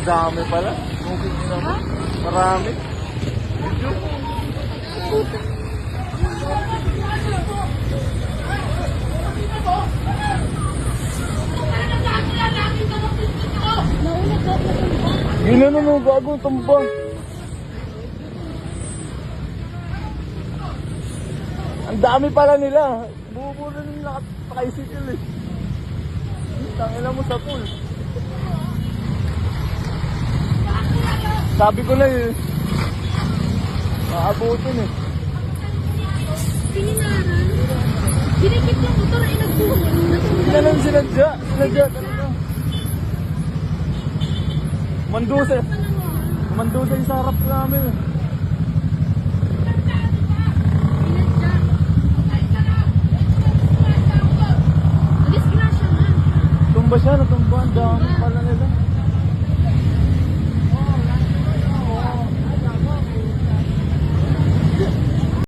Madami pala. Okay naman. Marami. Gila mo, gago, tumbang. Ang dami pala nila. Buburo nila tricycle eh. Tangina mo sa pool. Sabi ko na eh. Maabutin eh. Pininaran. Dinikit yung motor ay nagbuhok. Sila lang sinadya. Sinadya talaga. Mandusa. Mandusa yung sarap namin eh. Tumba siya, natumba. Ang dami pala nila.